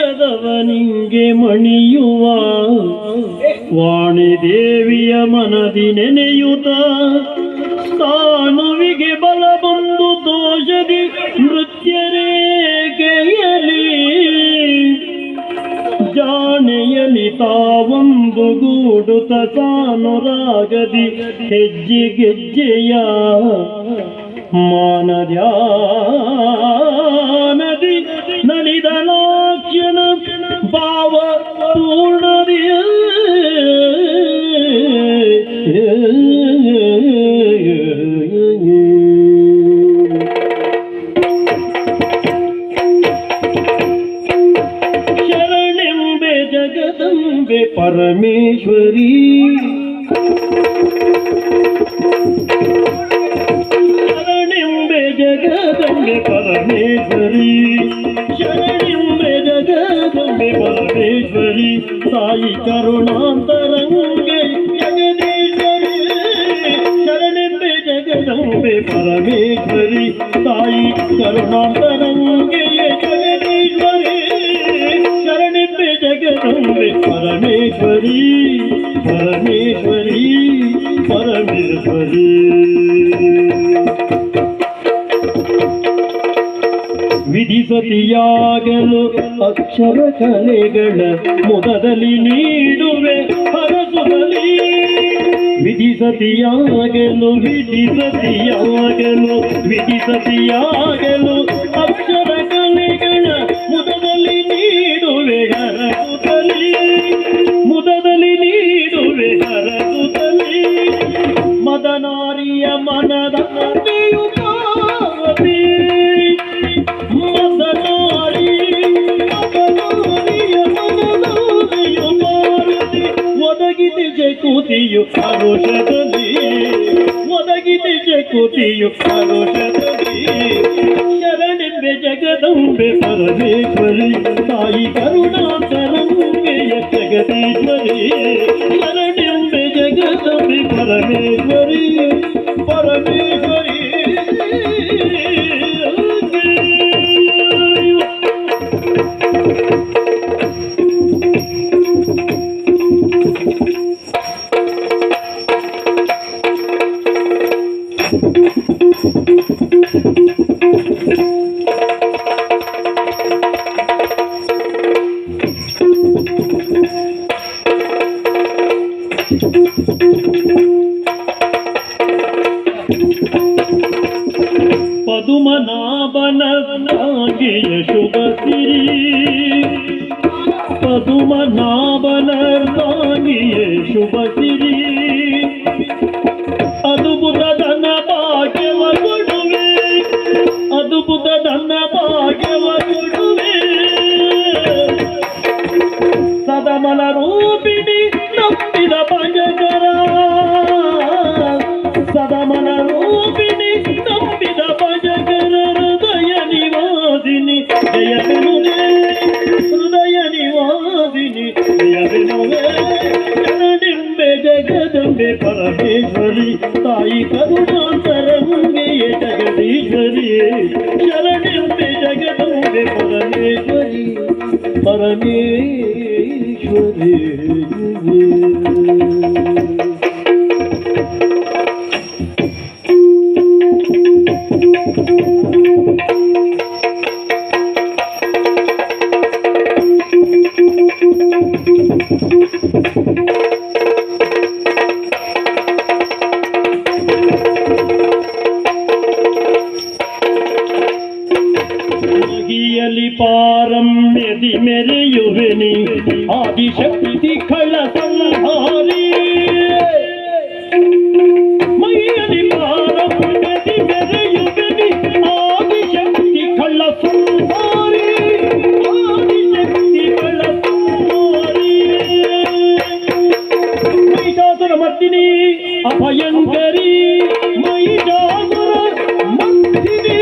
ಮನದವನಿಗೆ ಮಣಿಯುವ ವಾಣಿದೇವಿಯ ಮನದಿ ನೆನೆಯುತ್ತ ಸ್ಥಾನುವಿಗೆ ಬಲ ಬಂದು ದೋಷದಿ ನೃತ್ಯರೇಗೆಯಲಿ ಜಾಣೆಯಲಿ ತಾವೊಂದು ಗೂಡುತ್ತ ಸಾನುರಾಗದಿ ಹೆಜ್ಜೆಗೆಜ್ಜೆಯ ಮಾನದ್ಯಾನದಿ ನಲಿದಲಾಕ್ಷಣ ಭಾವ ಪೂರ್ಣದಿಯ ಶರಣೆಂಬೆ ಜಗದಂಬೆ ಪರಮೇಶ್ವರಿ ಜಗದಂಬೆ ಪರಮೇಶ್ವರಿ ಶರಣೆಂಬೆ ಜಗದಂಬೆ ಪರಮೇಶ್ವರಿ ಸಾಯಿ ಕರುಣಾಂತರಂಗೆ ಜಗದೀಶ್ವರಿ ಶರಣೆಂಬೆ ಜಗದಂಬೆ ಪರಮೇಶ್ವರಿ ಸಾಯಿ ಕರುಣಾಂತರಂಗೆ ಜಗದೀಶ್ವರಿ ಶರಣೆಂಬೆ ಜಗದಂಬೆ ಪರಮೇಶ್ವರಿ ಪರಮೇಶ್ವರಿ ಪರಮೇಶ್ವರಿ ವಿಧಿಸತಿಯಾಗಲು ಅಕ್ಷರ ಕಲೆಗಳ ಮುದದಲ್ಲಿ ನೀಡುವೆ ಹರಸುದಲ್ಲಿ ವಿಧಿಸತಿಯಾಗಲು ಅಕ್ಷರ ಕಲೆಗಳ ಮುದದಲ್ಲಿ ನೀಡುವೆ ಹರಸುದಲ್ಲಿ ಮದನಾರಿಯ ಮನದ ಕೂತಿಯು ಹರುಷದಲ್ಲಿ ಒದಗಿದೆ ಜಕುತಿಯು ಹರುಷದಲ್ಲಿ ಶರಣೆಂಬೆ ಜಗದಂಬೆ ಪರಮೇಶ್ವರಿ ತಾಯಿ ಕರುಣಾಂತರಂಗೆಯ ಜಗದೀಶ್ವರಿ ಶರಣೆಂಬೆ ಜಗದಂಬೆ ಪರಮೇಶ್ವರಿ ಪರಮೇಶ್ವರಿ ಪದುಮನಾಭನರ್ನಾಗಿಯ ಶುಭ ಸಿರಿ ಅದ್ಭುತ ಧನ ಭಾಗ್ಯವ ಕೊಡುವೆ ಸದಮಲ ರೂಪಿಣಿ ನಂಬಿದ ಭಜಕರ ಹೃದಯ ನಿವಾಸಿನಿ ಜಯವೆನುವೆ ಶರಣೆಂಬೆ ಜಗದಂಬೆ ಪರಮೇಶ್ವರಿ ತಾಯಿ ಕರುಣಾಂತರಂಗೆಯ ಜಗದೀಶ್ವರಿ ಶರಣೆಂಬೆ ಜಗದಂಬೆ ಪರಮೇಶ್ವರಿ ಪರಮೇಶ್ವರಿ ಪಾರಮ್ಯದಿ ಮೆರೆಯುವೆನಿ ಆದಿಶಕ್ತಿ ಕಳ್ಳ ಸಂಹಾರಿ ಮೈಯಲಿ ಪಾರಮ್ಯದಿ ಮೆರೆಯುವೆನಿ ಆದಿಶಕ್ತಿ ಕಳ್ಳ ಸಂಹಾರಿ ಮಹಿಷಾಸುರ ಮರ್ದಿನಿ ಅಭಯಂಕರಿ ಮಹಿಷಾಸುರ ಮರ್ದಿನಿ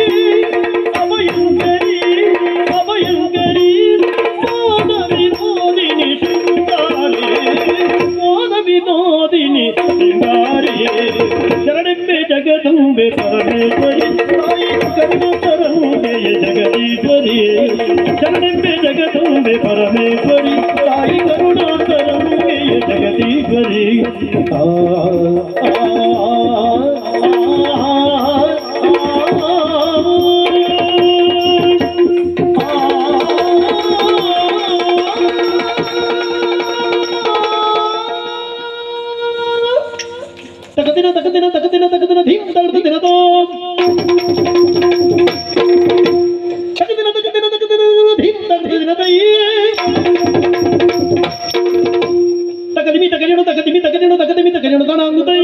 ಪರಮೇಶ್ವರಿ ತಾಯಿ ಕರುಣಾಕರುಣೆಯ ಜಗದೀಶ್ವರಿ ತಗದಿನ ತಗದಿನ ತಗದಿನ ತಗದಿನ ಧೀಮ್ ತಗದ ದಿನದೋ ತಗದಿನ ತಗದಿನ ತಗದಿನ ಧೀಮ್ ತಗದ ದಿನದೈ ತಗದಿಮಿ ತಗದಿನ ತಗದಿಮಿ ತಗದಿನ ತಗದಿಮಿ ತಗದಿನ ತಣಾಂಗುದೈ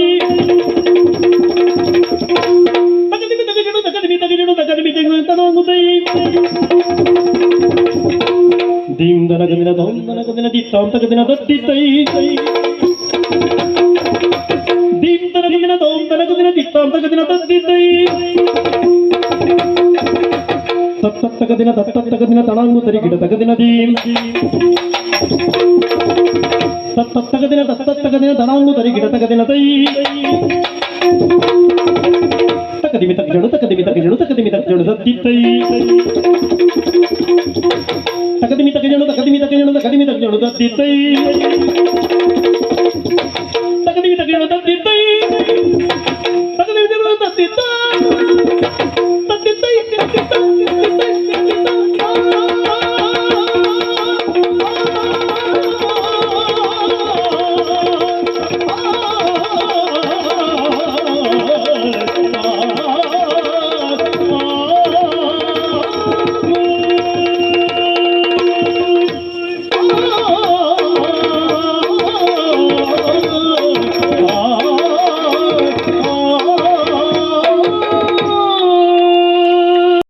ತಗದಿಮಿ ತಗದಿನ ತಗದಿಮಿ ತಗದಿನ ತಗದಿಮಿ ತಗದಿನ ತಣಾಂಗುದೈ ಧೀಮ್ ದನ ಗದಿನ ಧೋಮ್ ದನ ಗದಿನ ದಿತ್ತಾಂ ತಗದಿನ ದತ್ತಿತೈ ದೀಂ ತನಗದಿನ ದೋಂ ತನಗದಿನ ದಿತ್ತಾಂ ತಗದಿನ ತದ್ದಿತೈ ತತ್ತಗದಿನ ತತ್ತಗದಿನ ತಣಾಂಗು ತರಿಗಿಡ ತಗದಿನ ದೀಂ ತತ್ತಗದಿನ ತತ್ತಗದಿನ ತಣಾಂಗು ತರಿಗಿಡ ತಗದಿನ ತೈ ತಕದಿಮಿ ತಗಜಡು ತಕದಿಮಿ ತಗಜಡು ತಕದಿಮಿ ತಗಜಡು ತದ್ದಿತೈ ತಕದಿಮಿ ತಗಜಡು ತಕದಿಮಿ ತಗಜಡು ತಕದಿಮಿ ತಗಜಡು ತದ್ದಿತೈ